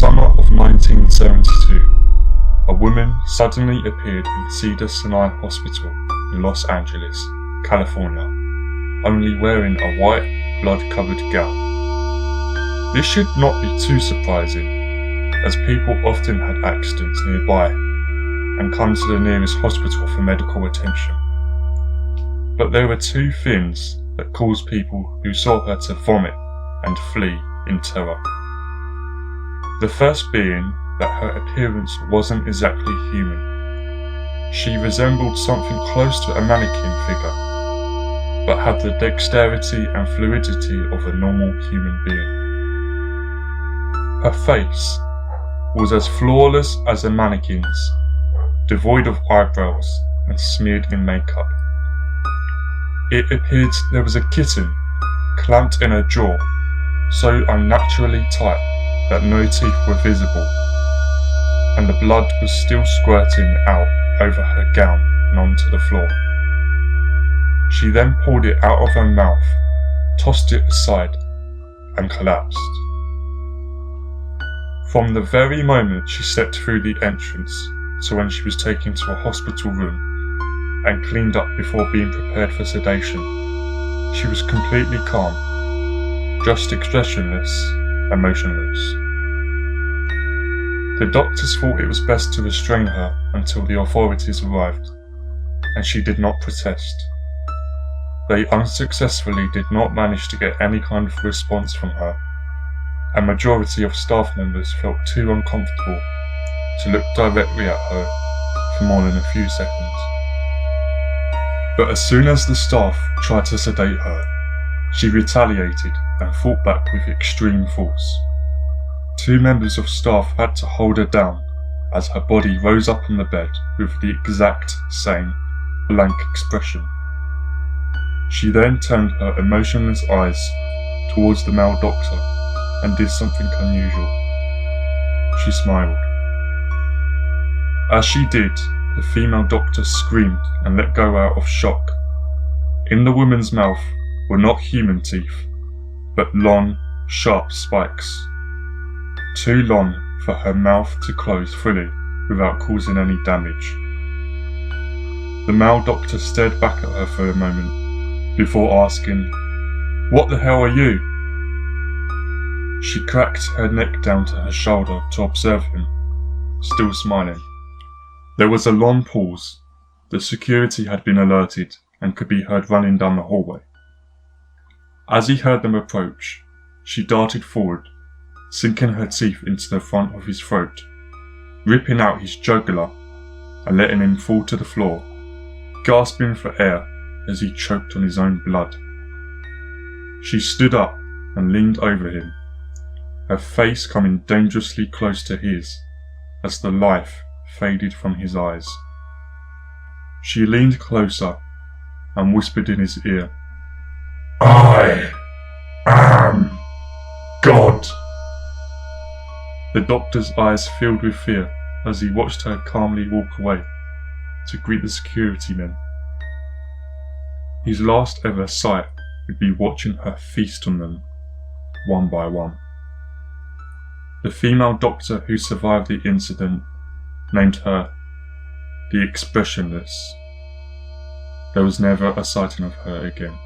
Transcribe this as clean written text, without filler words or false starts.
summer of 1972, a woman suddenly appeared in Cedars-Sinai Hospital in Los Angeles, California, only wearing a white, blood-covered gown. This should not be too surprising, as people often had accidents nearby and come to the nearest hospital for medical attention. But there were two things that caused people who saw her to vomit and flee in terror. The first being that her appearance wasn't exactly human. She resembled something close to a mannequin figure, but had the dexterity and fluidity of a normal human being. Her face was as flawless as a mannequin's, devoid of eyebrows and smeared in makeup. It appeared there was a kitten clamped in her jaw, so unnaturally tight that no teeth were visible, and the blood was still squirting out over her gown and onto the floor. She then pulled it out of her mouth, tossed it aside, and collapsed. From the very moment she stepped through the entrance to when she was taken to a hospital room and cleaned up before being prepared for sedation, she was completely calm, just expressionless and motionless. The doctors thought it was best to restrain her until the authorities arrived, and she did not protest. They unsuccessfully did not manage to get any kind of response from her, and majority of staff members felt too uncomfortable to look directly at her for more than a few seconds. But as soon as the staff tried to sedate her, she retaliated and fought back with extreme force. Two members of staff had to hold her down as her body rose up on the bed with the exact same blank expression. She then turned her emotionless eyes towards the male doctor and did something unusual. She smiled. As she did, the female doctor screamed and let go out of shock. In the woman's mouth were not human teeth, but long, sharp spikes. Too long for her mouth to close fully without causing any damage. The male doctor stared back at her for a moment before asking, "What the hell are you?" She cracked her neck down to her shoulder to observe him, still smiling. There was a long pause. The security had been alerted and could be heard running down the hallway. As he heard them approach, she darted forward, sinking her teeth into the front of his throat, ripping out his jugular and letting him fall to the floor, gasping for air as he choked on his own blood. She stood up and leaned over him, her face coming dangerously close to his as the life faded from his eyes. She leaned closer and whispered in his ear, "I am God." The doctor's eyes filled with fear as he watched her calmly walk away to greet the security men. His last ever sight would be watching her feast on them, one by one. The female doctor who survived the incident named her the Expressionless. There was never a sighting of her again.